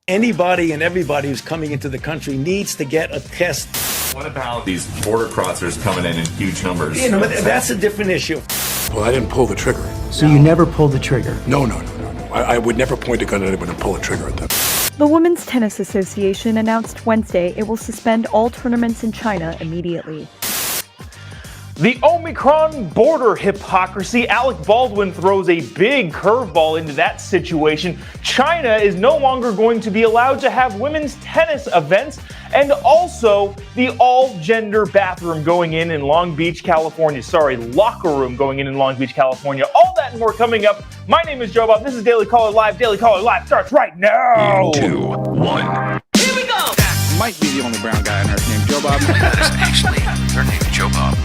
Anybody and everybody who's coming into the country needs to get a test. What about these border crossers coming in huge numbers? You know, that's a different issue. Well, I didn't pull the trigger. So you never pulled the trigger? No. I would never point a gun at anyone and pull a trigger at them. The Women's Tennis Association announced Wednesday it will suspend all tournaments in China immediately. The Omicron border hypocrisy. Alec Baldwin throws a big curveball into that situation. China is no longer going to be allowed to have women's tennis events, and also the all-gender bathroom going in Long Beach, California. Locker room going in Long Beach, California. All that and more coming up. My name is Jobob. This is Daily Caller Live. Daily Caller Live starts right now. 2, 1. Here we go. That might be the only brown guy on earth named Jobob. That is actually her name, Jobob.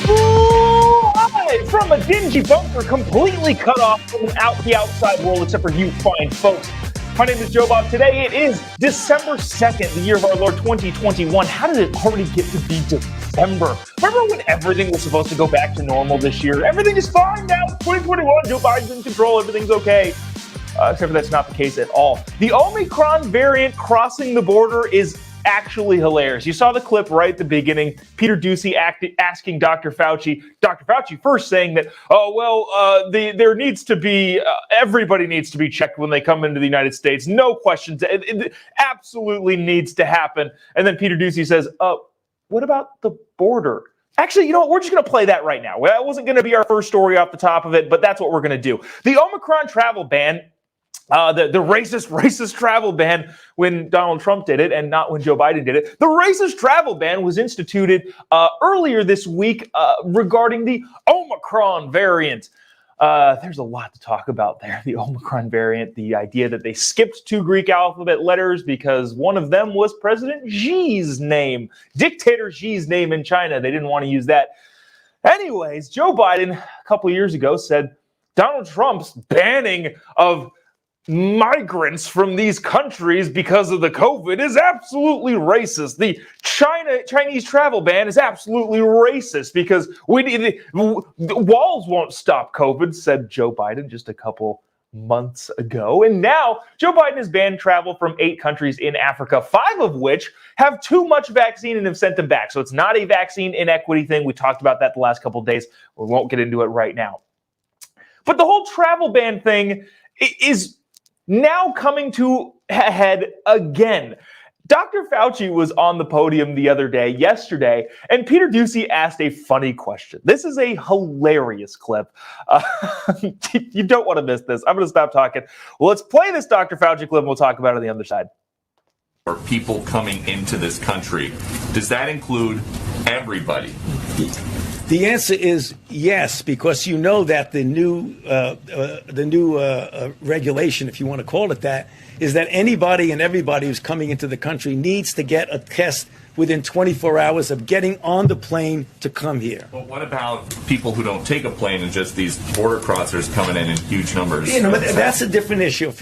Live from a dingy bunker, completely cut off from the outside world, except for you fine folks. My name is Jobob. Today it is December 2nd, the year of our Lord 2021. How did it already get to be December? Remember when everything was supposed to go back to normal this year? Everything is fine now. 2021, Joe Biden's in control. Everything's okay. Except for that's not the case at all. The Omicron variant crossing the border is actually hilarious. You saw the clip right at the beginning. Peter Doocy asking Dr. Fauci first saying that, there needs to be, everybody needs to be checked when they come into the United States. No questions. It absolutely needs to happen. And then Peter Doocy says, what about the border? Actually, you know what? We're just going to play that right now. That wasn't going to be our first story off the top of it, but that's what we're going to do. The Omicron travel ban, the racist travel ban when Donald Trump did it and not when Joe Biden did it. The racist travel ban was instituted earlier this week regarding the Omicron variant. There's a lot to talk about there. The Omicron variant, the idea that they skipped 2 Greek alphabet letters because one of them was President Xi's name, dictator Xi's name in China. They didn't want to use that. Anyways, Joe Biden a couple years ago said Donald Trump's banning of migrants from these countries because of the COVID is absolutely racist. The Chinese travel ban is absolutely racist because the walls won't stop COVID, said Joe Biden just a couple months ago. And now Joe Biden has banned travel from 8 countries in Africa, 5 of which have too much vaccine and have sent them back. So it's not a vaccine inequity thing. We talked about that the last couple of days. We won't get into it right now. But the whole travel ban thing is now coming to a head again. Dr. Fauci was on the podium yesterday, and Peter Doocy asked a funny question. This is a hilarious clip. You don't want to miss this. I'm going to stop talking. Well, let's play this Dr. Fauci clip, and we'll talk about it on the other side. Or people coming into this country, does that include everybody? The answer is yes, because you know that the new regulation, if you want to call it that, is that anybody and everybody who's coming into the country needs to get a test within 24 hours of getting on the plane to come here. But what about people who don't take a plane and just these border crossers coming in huge numbers? You know, that's a different issue.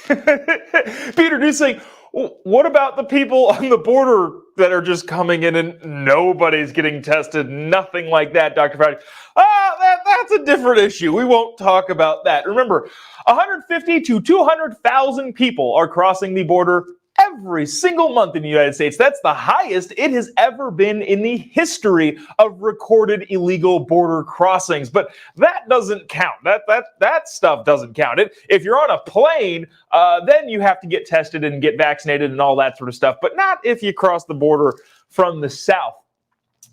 Peter Doocy, what about the people on the border that are just coming in and nobody's getting tested? Nothing like that, Dr. Fauci. That's a different issue. We won't talk about that. Remember, 150 to 200,000 people are crossing the border every single month in the United States. That's the highest it has ever been in the history of recorded illegal border crossings. But that doesn't count. That stuff doesn't count. If you're on a plane, then you have to get tested and get vaccinated and all that sort of stuff. But not if you cross the border from the south.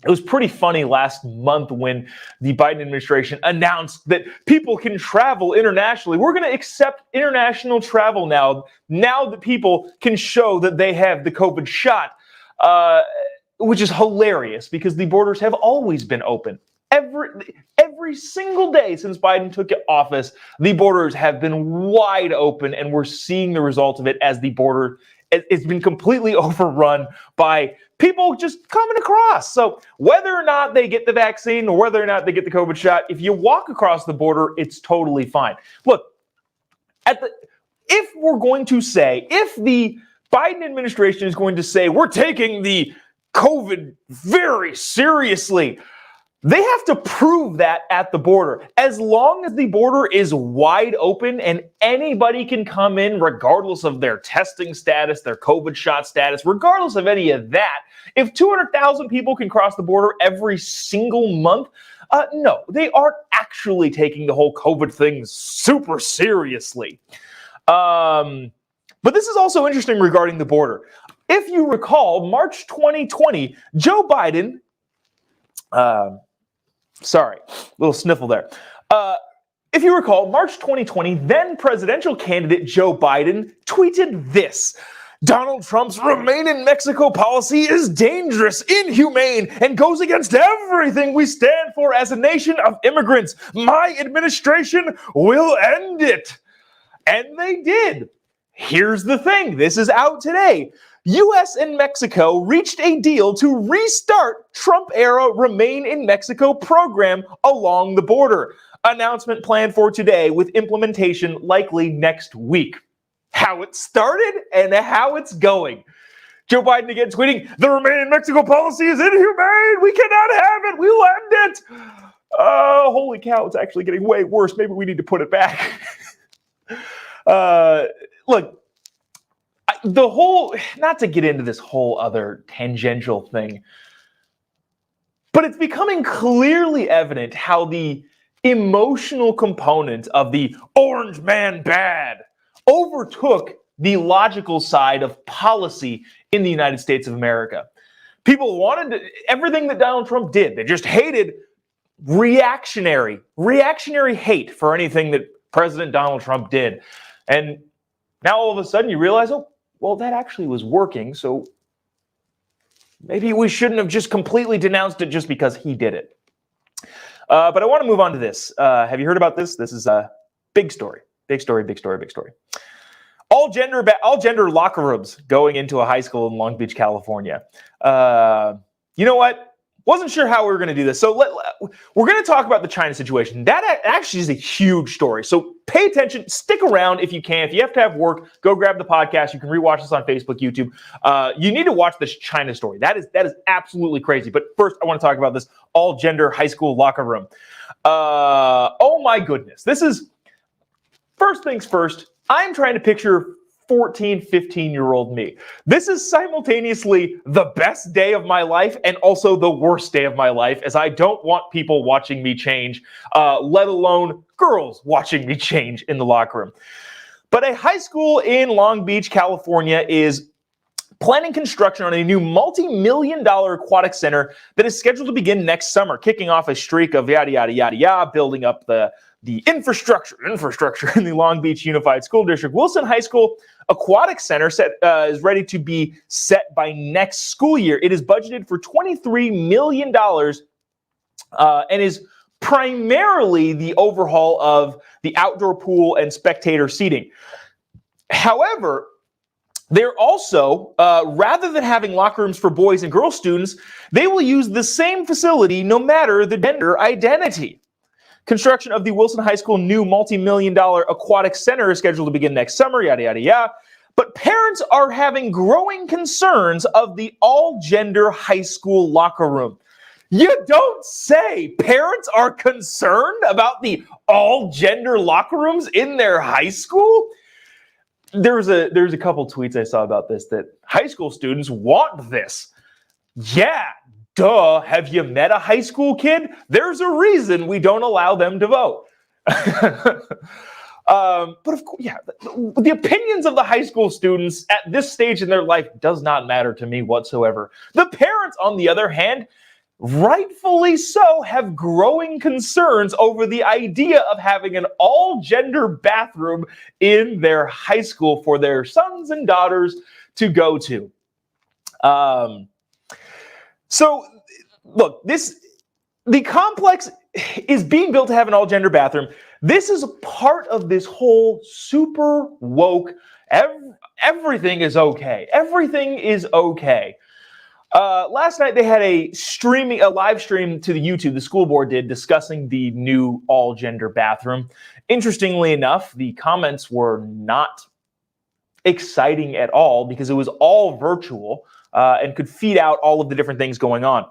It was pretty funny last month when the Biden administration announced that people can travel internationally. We're going to accept international travel now that people can show that they have the COVID shot, which is hilarious because the borders have always been open. Every single day since Biden took office, the borders have been wide open, and we're seeing the result of it as the border it's been completely overrun by people just coming across. So whether or not they get the vaccine or whether or not they get the COVID shot, if you walk across the border, it's totally fine. Look, if the Biden administration is going to say, we're taking the COVID very seriously, They have to prove that at the border. As long as the border is wide open and anybody can come in regardless of their testing status, their COVID shot status, regardless of any of that, if 200,000 people can cross the border every single month, no, they aren't actually taking the whole COVID thing super seriously. But this is also interesting regarding the border. If you recall, March 2020, Joe Biden, sorry, little sniffle there. If you recall, March 2020, then presidential candidate Joe Biden tweeted this: Donald Trump's Remain in Mexico policy is dangerous, inhumane, and goes against everything we stand for as a nation of immigrants. My administration will end it. And they did. Here's the thing. This is out today. U.S. and Mexico reached a deal to restart Trump-era Remain in Mexico program along the border. Announcement planned for today with implementation likely next week. How it started and how it's going. Joe Biden again tweeting, the Remain in Mexico policy is inhumane. We cannot have it. We'll end it. Holy cow, it's actually getting way worse. Maybe we need to put it back. Look, the whole, not to get into this whole other tangential thing, but it's becoming clearly evident how the emotional component of the orange man bad overtook the logical side of policy in the United States of America. People wanted everything that Donald Trump did. They just hated reactionary hate for anything that President Donald Trump did. And now all of a sudden you realize, oh, well, that actually was working. So maybe we shouldn't have just completely denounced it just because he did it. But I want to move on to this. Have you heard about this? This is a big story. Big story. All gender locker rooms going into a high school in Long Beach, California. You know what? Wasn't sure how we were going to do this. So we're going to talk about the China situation. That actually is a huge story. So pay attention. Stick around if you can. If you have to have work, go grab the podcast. You can rewatch this on Facebook, YouTube. You need to watch this China story. That is absolutely crazy. But first, I want to talk about this all-gender high school locker room. Oh my goodness. This is, first things first, I'm trying to picture 14, 15-year-old me. This is simultaneously the best day of my life and also the worst day of my life, as I don't want people watching me change, let alone girls watching me change in the locker room. But a high school in Long Beach, California is planning construction on a new multi-million-dollar aquatic center that is scheduled to begin next summer, kicking off a streak of yada, yada, yada, yada, building up the infrastructure in the Long Beach Unified School District. Wilson High School Aquatic Center is ready to be set by next school year. It is budgeted for $23 million and is primarily the overhaul of the outdoor pool and spectator seating. However, they're also, rather than having locker rooms for boys and girl students, they will use the same facility no matter the gender identity. Construction of the Wilson High School new multi-million-dollar aquatic center is scheduled to begin next summer, yada, yada, yada. But parents are having growing concerns of the all-gender high school locker room. You don't say. Parents are concerned about the all-gender locker rooms in their high school? There's a couple tweets I saw about this, that high school students want this. Yeah. Duh, have you met a high school kid? There's a reason we don't allow them to vote. But of course, yeah, the opinions of the high school students at this stage in their life does not matter to me whatsoever. The parents, on the other hand, rightfully so, have growing concerns over the idea of having an all-gender bathroom in their high school for their sons and daughters to go to. So, look, the complex is being built to have an all-gender bathroom. This is a part of this whole super woke, everything is okay. Everything is okay. Last night they had a live stream to the YouTube, the school board did, discussing the new all-gender bathroom. Interestingly enough, the comments were not exciting at all because it was all virtual. And could feed out all of the different things going on.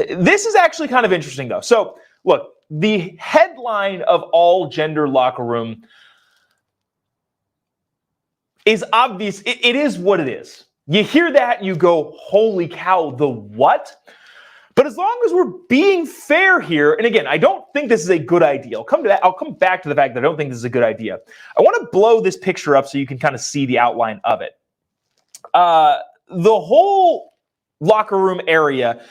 This is actually kind of interesting, though. So, look, the headline of all gender locker room is obvious. It is what it is. You hear that and you go, holy cow, the what? But as long as we're being fair here, and again, I don't think this is a good idea. I'll come to that. I'll come back to the fact that I don't think this is a good idea. I want to blow this picture up so you can kind of see the outline of it. The whole locker room area,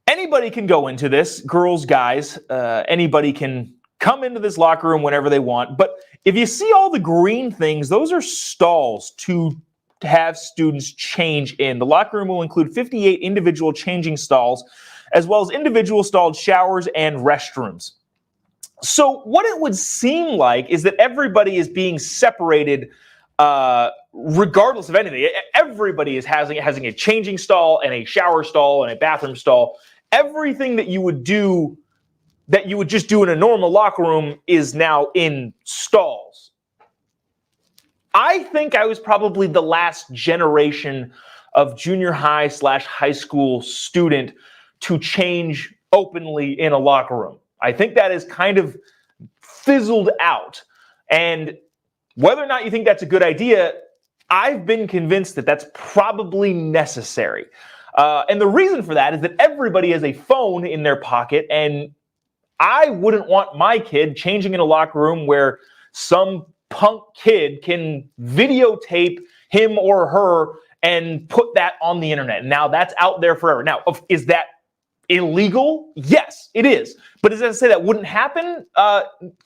anybody can go into this, girls, guys, anybody can come into this locker room whenever they want. But if you see all the green things, those are stalls to have students change in. The locker room will include 58 individual changing stalls, as well as individual stalled showers and restrooms. So what it would seem like is that everybody is being separated regardless of anything. Everybody is having a changing stall and a shower stall and a bathroom stall. Everything that you would do, that you would just do in a normal locker room, is now in stalls. I think I was probably the last generation of junior high / high school student to change openly in a locker room. I think that is kind of fizzled out. And whether or not you think that's a good idea, I've been convinced that that's probably necessary. And the reason for that is that everybody has a phone in their pocket, and I wouldn't want my kid changing in a locker room where some punk kid can videotape him or her and put that on the internet. Now that's out there forever. Now, is that illegal? Yes, it is. But does that say that wouldn't happen?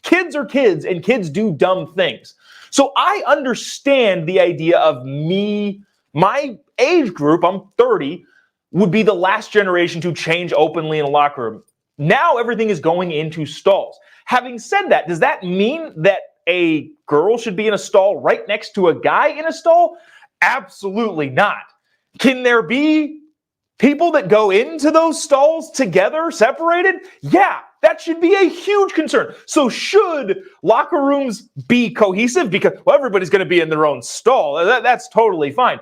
Kids are kids, and kids do dumb things. So I understand the idea of my age group, I'm 30, would be the last generation to change openly in a locker room. Now everything is going into stalls. Having said that, does that mean that a girl should be in a stall right next to a guy in a stall? Absolutely not. Can there be people that go into those stalls together, separated? Yeah, that should be a huge concern. So should locker rooms be cohesive? Because, well, everybody's going to be in their own stall. That's totally fine.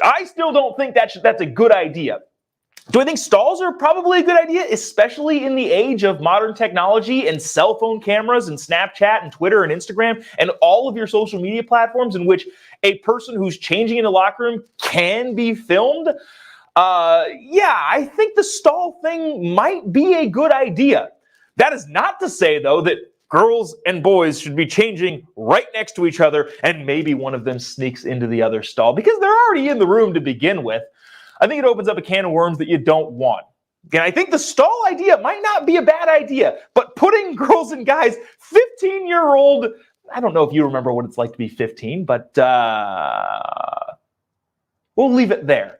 I still don't think that's a good idea. Do I think stalls are probably a good idea, especially in the age of modern technology and cell phone cameras and Snapchat and Twitter and Instagram and all of your social media platforms in which a person who's changing in the locker room can be filmed? Yeah, I think the stall thing might be a good idea. That is not to say, though, that girls and boys should be changing right next to each other and maybe one of them sneaks into the other stall because they're already in the room to begin with. I think it opens up a can of worms that you don't want. And I think the stall idea might not be a bad idea, but putting girls and guys, 15-year-old, I don't know if you remember what it's like to be 15, but we'll leave it there.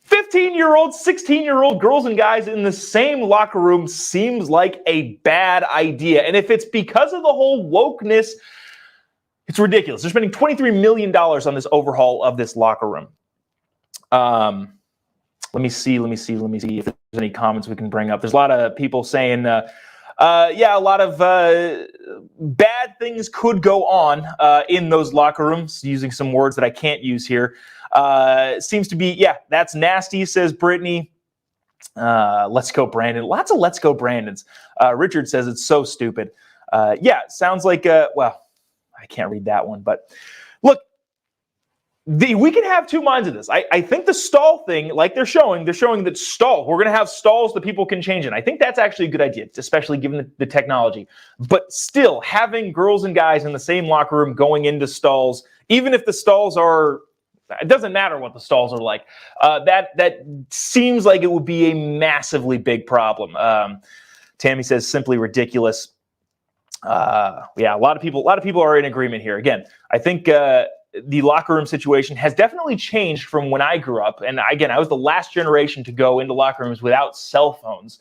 15-year-old, 16-year-old girls and guys in the same locker room seems like a bad idea. And if it's because of the whole wokeness, it's ridiculous. They're spending $23 million on this overhaul of this locker room. Let me see if there's any comments we can bring up. There's a lot of people saying, yeah, a lot of bad things could go on in those locker rooms, using some words that I can't use here. Seems to be, yeah, that's nasty, says Brittany. Let's go, Brandon. Lots of let's go, Brandons. Richard says it's so stupid. Yeah, sounds like, well, I can't read that one, but look, we can have two minds of this. I think the stall thing, like they're showing that we're going to have stalls that people can change in. I think that's actually a good idea, especially given the technology. But still, having girls and guys in the same locker room going into stalls, even if the stalls are, it doesn't matter what the stalls are like, that seems like it would be a massively big problem. Tammy says simply ridiculous. Yeah, a lot of people are in agreement here. Again, I think the locker room situation has definitely changed from when I grew up. And again, I was the last generation to go into locker rooms without cell phones.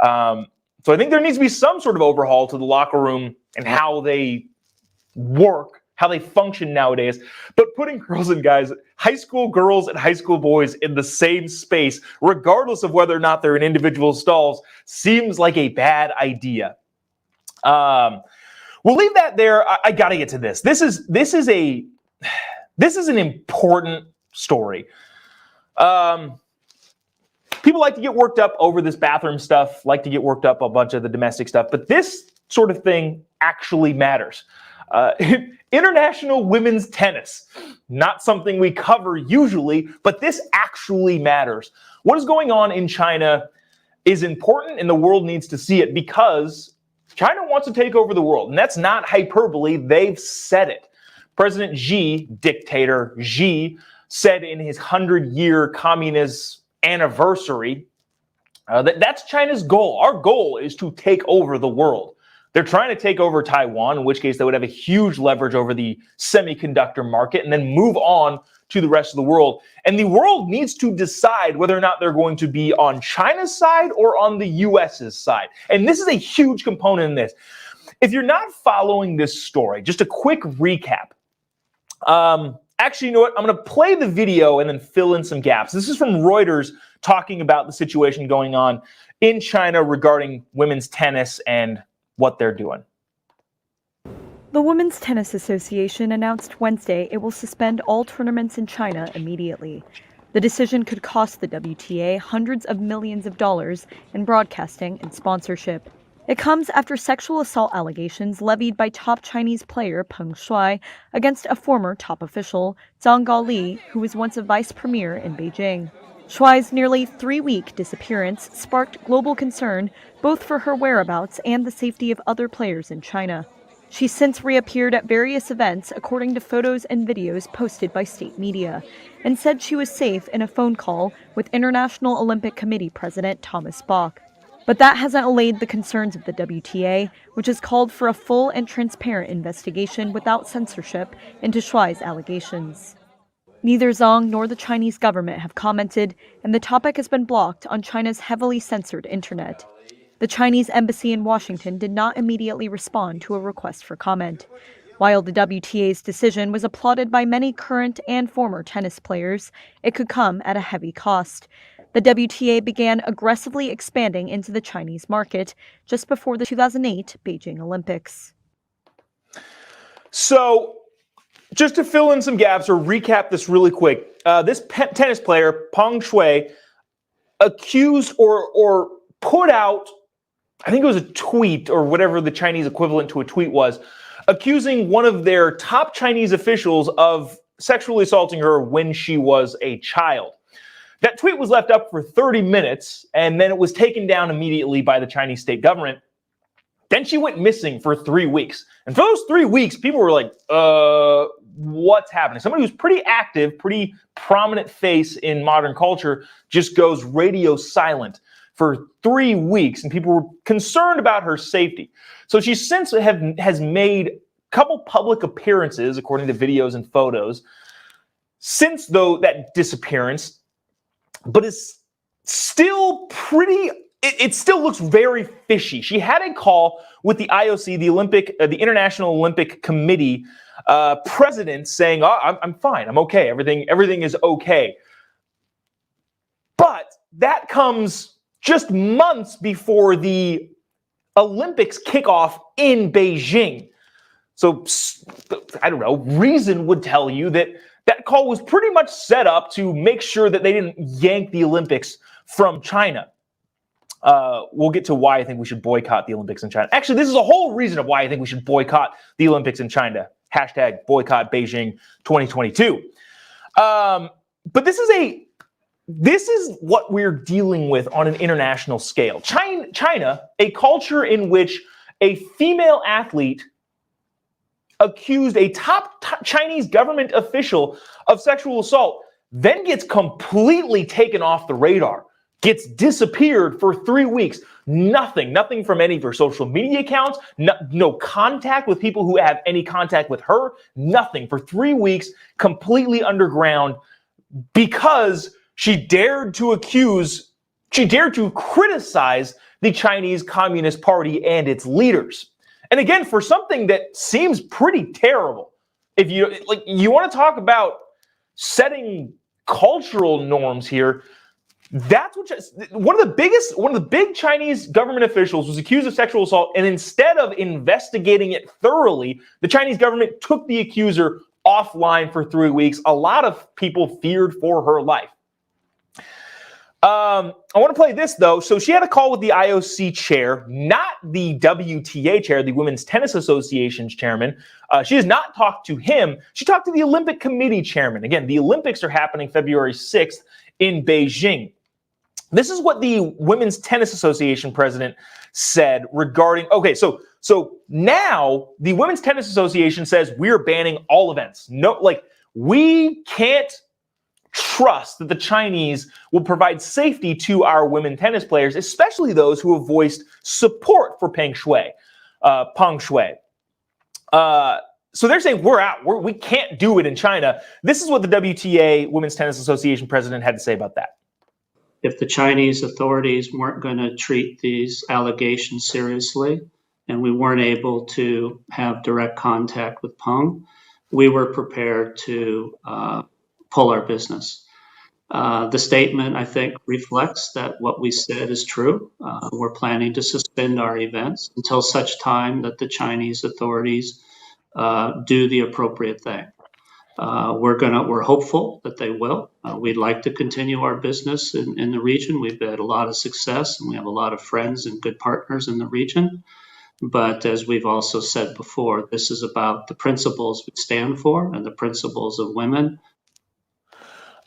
So I think there needs to be some sort of overhaul to the locker room and how they work, how they function nowadays. But putting girls and guys, high school girls and high school boys in the same space, regardless of whether or not they're in individual stalls, seems like a bad idea. We'll leave that there. I got to get to this. This is an important story. People like to get worked up over this bathroom stuff, like to get worked up a bunch of the domestic stuff, but this sort of thing actually matters. International women's tennis, not something we cover usually, but this actually matters. What is going on in China is important, and the world needs to see it because China wants to take over the world, and that's not hyperbole. They've said it. President Xi, dictator Xi, said in his 100-year communist anniversary that's China's goal. Our goal is to take over the world. They're trying to take over Taiwan, in which case they would have a huge leverage over the semiconductor market and then move on to the rest of the world. And the world needs to decide whether or not they're going to be on China's side or on the US's side. And this is a huge component in this. If you're not following this story, just a quick recap. Actually, you know what? I'm going to play the video and then fill in some gaps. This is from Reuters talking about the situation going on in China regarding women's tennis and what they're doing. The Women's Tennis Association announced Wednesday it will suspend all tournaments in China immediately. The decision could cost the WTA hundreds of millions of dollars in broadcasting and sponsorship. It comes after sexual assault allegations levied by top Chinese player Peng Shuai against a former top official, Zhang Gaoli, who was once a vice premier in Beijing. Shuai's nearly 3-week disappearance sparked global concern both for her whereabouts and the safety of other players in China. She's since reappeared at various events, according to photos and videos posted by state media, and said she was safe in a phone call with International Olympic Committee President Thomas Bach. But that hasn't allayed the concerns of the WTA, which has called for a full and transparent investigation without censorship into Shuai's allegations. Neither Zhang nor the Chinese government have commented, and the topic has been blocked on China's heavily censored internet. The Chinese embassy in Washington did not immediately respond to a request for comment. While the WTA's decision was applauded by many current and former tennis players, it could come at a heavy cost. The WTA began aggressively expanding into the Chinese market just before the 2008 Beijing Olympics. So, just to fill in some gaps or recap this really quick, this tennis player, Peng Shuai, accused or put out, I think it was a tweet or whatever the Chinese equivalent to a tweet was, accusing one of their top Chinese officials of sexually assaulting her when she was a child. That tweet was left up for 30 minutes, and then it was taken down immediately by the Chinese state government. Then she went missing for 3 weeks. And for those 3 weeks, people were like, what's happening? Somebody who's pretty active, pretty prominent face in modern culture just goes radio silent for 3 weeks, and people were concerned about her safety. So she since has made a couple public appearances, according to videos and photos, since that disappearance, but it's still it still looks very fishy. She had a call with the IOC, the International Olympic Committee president, saying, "Oh, I'm fine. I'm okay. Everything is okay." But that comes just months before the Olympics kickoff in Beijing. So, I don't know, reason would tell you that call was pretty much set up to make sure that they didn't yank the Olympics from China. We'll get to why I think we should boycott the Olympics in China. Actually, this is a whole reason of why I think we should boycott the Olympics in China. Hashtag boycott Beijing 2022. But this is what we're dealing with on an international scale. China, a culture in which a female athlete accused a top Chinese government official of sexual assault, then gets completely taken off the radar, gets disappeared for 3 weeks. Nothing from any of her social media accounts, no contact with people who have any contact with her, nothing for 3 weeks, completely underground, because she dared to criticize the Chinese Communist Party and its leaders. And again, for something that seems pretty terrible, if you want to talk about setting cultural norms here, that's one of the big Chinese government officials was accused of sexual assault, and instead of investigating it thoroughly, the Chinese government took the accuser offline for 3 weeks. A lot of people feared for her life. I want to play this, though. So she had a call with the IOC chair, not the WTA chair, the Women's Tennis Association's chairman. She has not talked to him. She talked to the Olympic Committee chairman. Again, the Olympics are happening February 6th in Beijing. This is what the Women's Tennis Association president said regarding, so now the Women's Tennis Association says we're banning all events. No, we can't trust that the Chinese will provide safety to our women tennis players, especially those who have voiced support for Peng Shuai. So they're saying we're out. We can't do it in China. This is what the WTA Women's Tennis Association president had to say about that. If the Chinese authorities weren't going to treat these allegations seriously, and we weren't able to have direct contact with Peng, we were prepared to pull our business. The statement, I think, reflects that what we said is true. We're planning to suspend our events until such time that the Chinese authorities do the appropriate thing. We're hopeful that they will. We'd like to continue our business in the region. We've had a lot of success, and we have a lot of friends and good partners in the region. But as we've also said before, this is about the principles we stand for and the principles of women.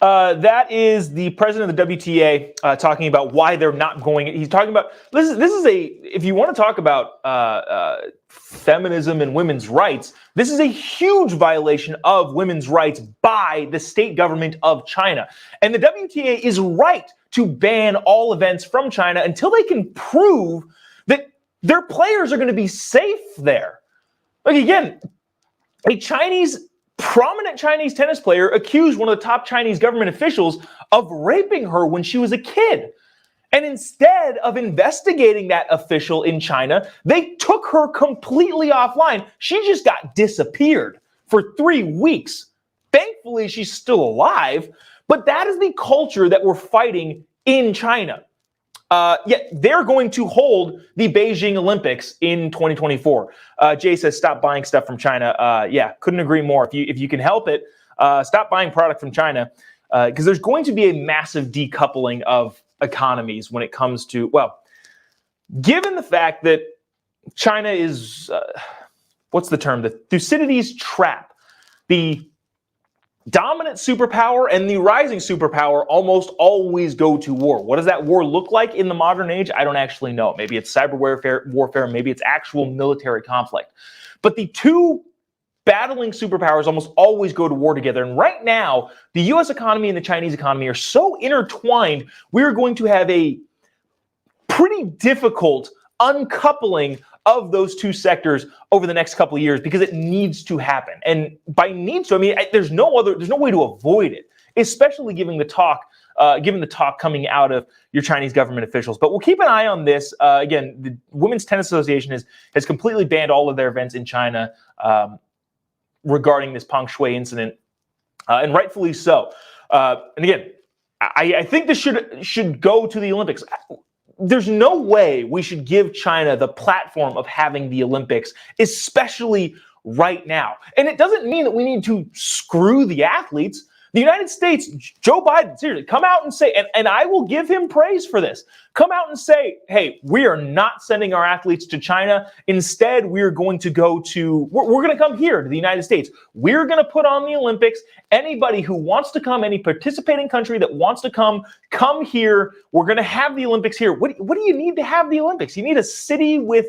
That is the president of the WTA talking about why they're not going. He's talking about this is if you want to talk about feminism and women's rights, this is a huge violation of women's rights by the state government of China. And the WTA is right to ban all events from China until they can prove that their players are going to be safe there. Again, a prominent Chinese tennis player accused one of the top Chinese government officials of raping her when she was a kid. And instead of investigating that official in China, they took her completely offline. She just got disappeared for 3 weeks. Thankfully, she's still alive, but that is the culture that we're fighting in China. Yet they're going to hold the Beijing Olympics in 2024. Jay says, stop buying stuff from China. Couldn't agree more. If you can help it, stop buying product from China, because there's going to be a massive decoupling of economies when it comes to, given the fact that China is, what's the term? The Thucydides trap. The dominant superpower and the rising superpower almost always go to war. What does that war look like in the modern age? I don't actually know. Maybe it's cyber warfare, maybe it's actual military conflict. But the two battling superpowers almost always go to war together. And right now, the US economy and the Chinese economy are so intertwined, we're going to have a pretty difficult uncoupling of those two sectors over the next couple of years, because it needs to happen. And by needs to, I mean, there's no way to avoid it, especially given the talk coming out of your Chinese government officials. But we'll keep an eye on this. Again, the Women's Tennis Association has completely banned all of their events in China regarding this Peng Shuai incident, and rightfully so. And again, I think this should go to the Olympics. There's no way we should give China the platform of having the Olympics, especially right now. And it doesn't mean that we need to screw the athletes. The United States, Joe Biden, seriously, come out and say, and I will give him praise for this, come out and say, hey, we are not sending our athletes to China. Instead, we're going to we're going to come here to the United States. We're going to put on the Olympics. Anybody who wants to come, any participating country that wants to come here. We're going to have the Olympics here. What do you need to have the Olympics? You need a city with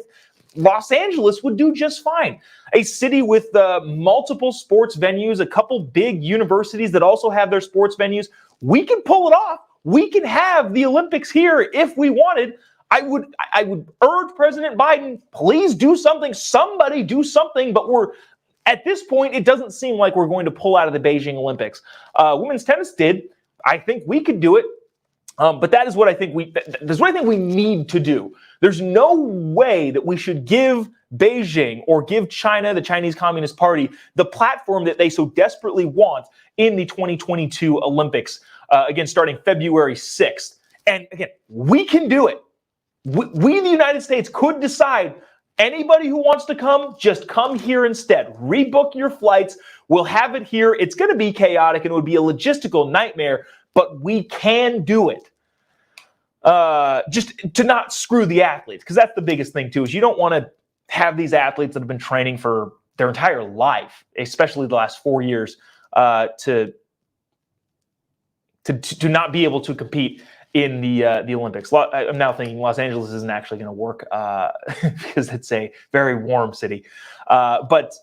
Los Angeles would do just fine. A city with multiple sports venues, a couple big universities that also have their sports venues. We can pull it off. We can have the Olympics here if we wanted. I would urge President Biden, please do something. Somebody do something. But at this point, it doesn't seem like we're going to pull out of the Beijing Olympics. Women's tennis did. I think we could do it. But that is what I think we need to do. There's no way that we should give Beijing or give China, the Chinese Communist Party, the platform that they so desperately want in the 2022 Olympics, again, starting February 6th. And again, we can do it. We, the United States, could decide anybody who wants to come, just come here instead. Rebook your flights. We'll have it here. It's going to be chaotic and it would be a logistical nightmare, but we can do it. just to not screw the athletes, because that's the biggest thing too, is you don't want to have these athletes that have been training for their entire life, especially the last 4 years, to not be able to compete in the Olympics. I'm now thinking Los Angeles isn't actually going to work because it's a very warm city. But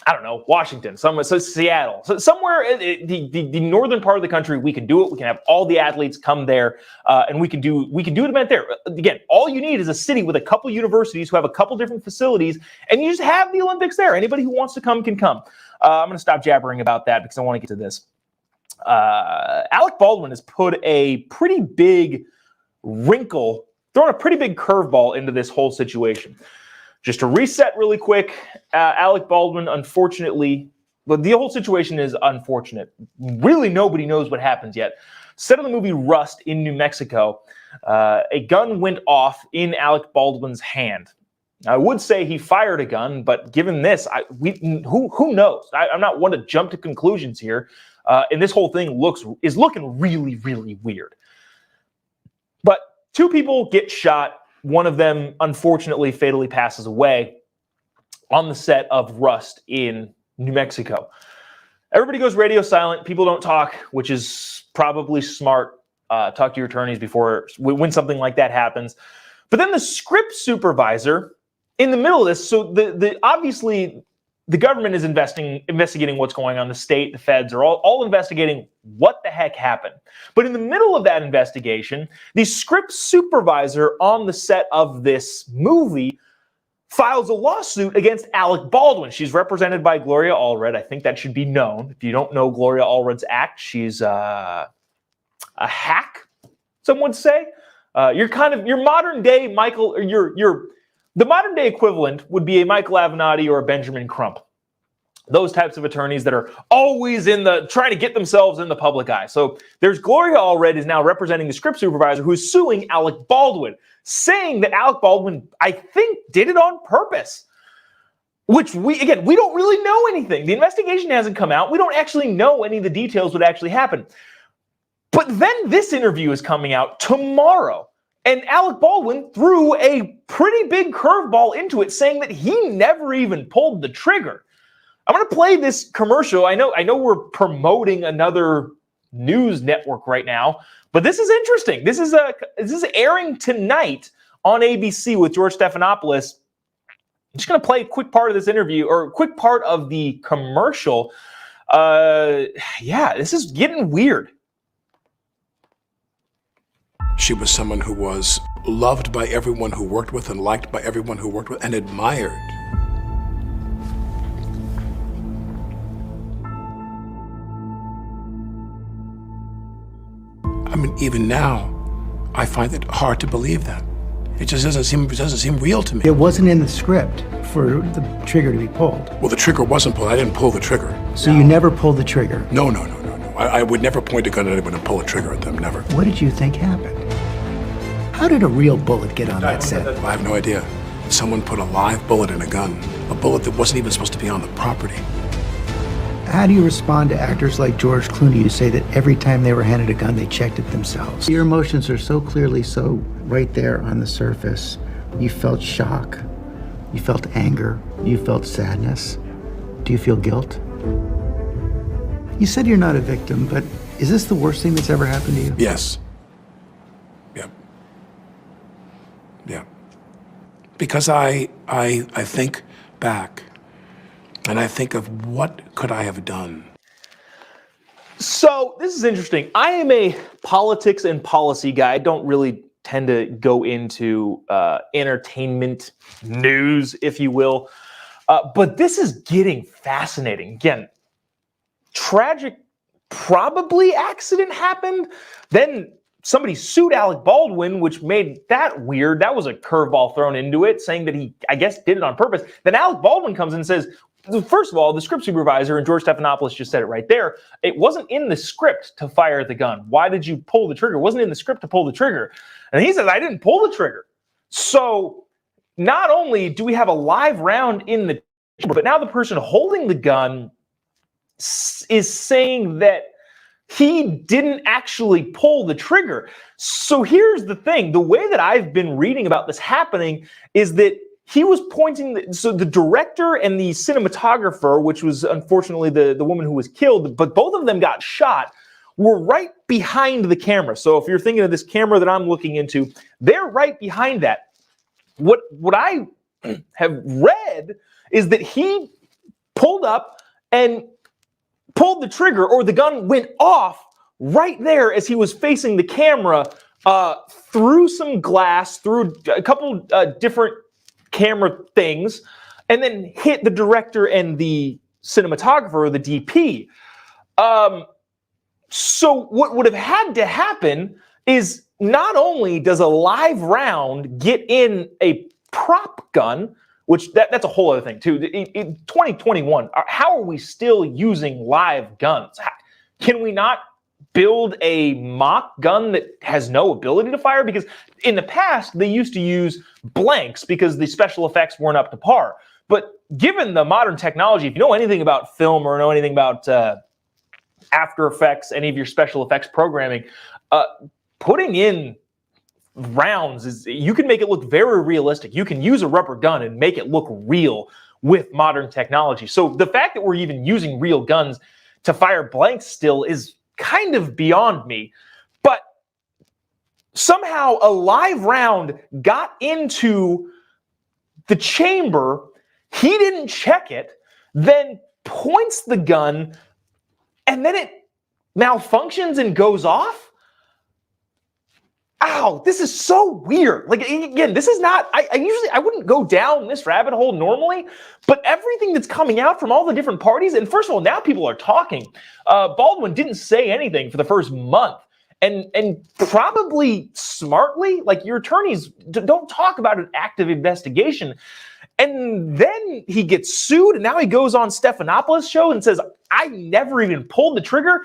I don't know, Washington, somewhere, so Seattle, so somewhere in the northern part of the country, we can do it. We can have all the athletes come there, and we can do an event there. Again, all you need is a city with a couple universities who have a couple different facilities, and you just have the Olympics there. Anybody who wants to come can come. I'm going to stop jabbering about that because I want to get to this. Alec Baldwin has put a pretty big wrinkle, thrown a pretty big curveball into this whole situation. Just to reset really quick, Alec Baldwin, unfortunately, but the whole situation is unfortunate. Really, nobody knows what happens yet. Set of the movie Rust in New Mexico, a gun went off in Alec Baldwin's hand. I would say he fired a gun, but given this, who knows? I'm not one to jump to conclusions here. And this whole thing is looking really, really weird. But two people get shot. One of them, unfortunately, fatally passes away on the set of Rust in New Mexico. Everybody goes radio silent. People don't talk, which is probably smart. Talk to your attorneys when something like that happens. But then the script supervisor, in the middle of this, so obviously the government is investigating what's going on. The state, the feds are all investigating what the heck happened. But in the middle of that investigation, the script supervisor on the set of this movie files a lawsuit against Alec Baldwin. She's represented by Gloria Allred. I think that should be known. If you don't know Gloria Allred's act, she's a hack, some would say. Your modern day Michael, or the modern day equivalent would be a Michael Avenatti or a Benjamin Crump. Those types of attorneys that are always trying to get themselves in the public eye. So there's Gloria Allred is now representing the script supervisor who's suing Alec Baldwin, saying that Alec Baldwin, I think, did it on purpose. Which we don't really know anything. The investigation hasn't come out. We don't actually know any of the details what actually happened. But then this interview is coming out tomorrow. And Alec Baldwin threw a pretty big curveball into it, saying that he never even pulled the trigger. I'm going to play this commercial. I know we're promoting another news network right now, but this is interesting. This is airing tonight on ABC with George Stephanopoulos. I'm just going to play a quick part of this interview, or a quick part of the commercial. This is getting weird. She was someone who was loved by everyone who worked with and liked by everyone who worked with and admired. I mean, even now, I find it hard to believe that. It just doesn't seem real to me. It wasn't in the script for the trigger to be pulled. Well, the trigger wasn't pulled. I didn't pull the trigger. So you never pulled the trigger? No. I would never point a gun at anyone and pull a trigger at them, never. What did you think happened? How did a real bullet get on that set? I have no idea. Someone put a live bullet in a gun, a bullet that wasn't even supposed to be on the property. How do you respond to actors like George Clooney who say that every time they were handed a gun, they checked it themselves? Your emotions are so clearly so right there on the surface. You felt shock. You felt anger. You felt sadness. Do you feel guilt? You said you're not a victim, but is this the worst thing that's ever happened to you? Yes. Yeah. Because I think back and I think of what could I have done. So this is interesting. I am a politics and policy guy. I don't really tend to go into entertainment news, if you will. But this is getting fascinating. Again, tragic, probably accident happened. Then somebody sued Alec Baldwin, which made that weird. That was a curveball thrown into it, saying that he, I guess, did it on purpose. Then Alec Baldwin comes in and says, first of all, the script supervisor, and George Stephanopoulos just said it right there, it wasn't in the script to fire the gun. Why did you pull the trigger? It wasn't in the script to pull the trigger. And he says, I didn't pull the trigger. So not only do we have a live round in the chamber, but now the person holding the gun is saying that he didn't actually pull the trigger. So here's the thing. The way that I've been reading about this happening is that he was pointing, so the director and the cinematographer, which was unfortunately the woman who was killed, but both of them got shot, were right behind the camera. So if you're thinking of this camera that I'm looking into, they're right behind that. What I have read is that he pulled up and pulled the trigger, or the gun went off right there as he was facing the camera, through some glass, through a couple different camera things, and then hit the director and the cinematographer, or the DP. So what would have had to happen is, not only does a live round get in a prop gun, which that's a whole other thing too. In 2021, how are we still using live guns? Can we not build a mock gun that has no ability to fire? Because in the past, they used to use blanks because the special effects weren't up to par. But given the modern technology, if you know anything about film or know anything about After Effects, any of your special effects programming, putting in rounds is, you can make it look very realistic. You can use a rubber gun and make it look real with modern technology. So the fact that we're even using real guns to fire blanks still is kind of beyond me. But somehow a live round got into the chamber. He didn't check it, then points the gun, and then it malfunctions and goes off. Ow, this is so weird. Like, again, this is not, I wouldn't go down this rabbit hole normally, but everything that's coming out from all the different parties, and first of all, now people are talking. Baldwin didn't say anything for the first month, and probably smartly, like, your attorneys don't talk about an active investigation. And then he gets sued, and now he goes on Stephanopoulos' show and says, I never even pulled the trigger.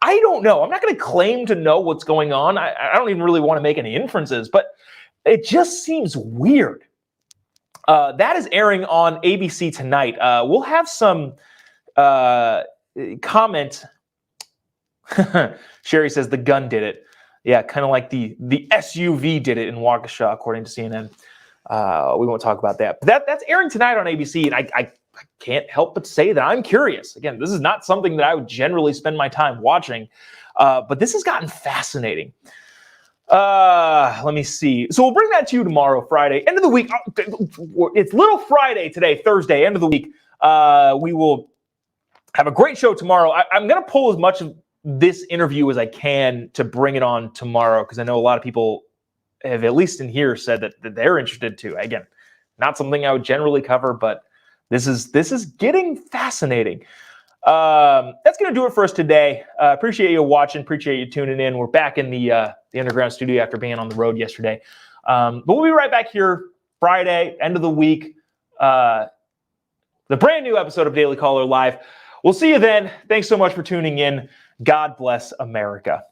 I don't know. I'm not going to claim to know what's going on. I don't even really want to make any inferences, but it just seems weird. That is airing on ABC tonight. We'll have some comment. Sherry says the gun did it. Yeah, kind of like the SUV did it in Waukesha, according to CNN. We won't talk about that. But that's airing tonight on ABC, and I can't help but say that I'm curious. Again, this is not something that I would generally spend my time watching, but this has gotten fascinating. Let me see. So we'll bring that to you tomorrow, Friday, end of the week. It's Little Friday today, Thursday, end of the week. We will have a great show tomorrow. I'm going to pull as much of this interview as I can to bring it on tomorrow, because I know a lot of people have, at least in here, said that they're interested too. Again, not something I would generally cover, but this is getting fascinating. That's going to do it for us today. Appreciate you watching. Appreciate you tuning in. We're back in the underground studio after being on the road yesterday. But we'll be right back here Friday, end of the week. The brand new episode of Daily Caller Live. We'll see you then. Thanks so much for tuning in. God bless America.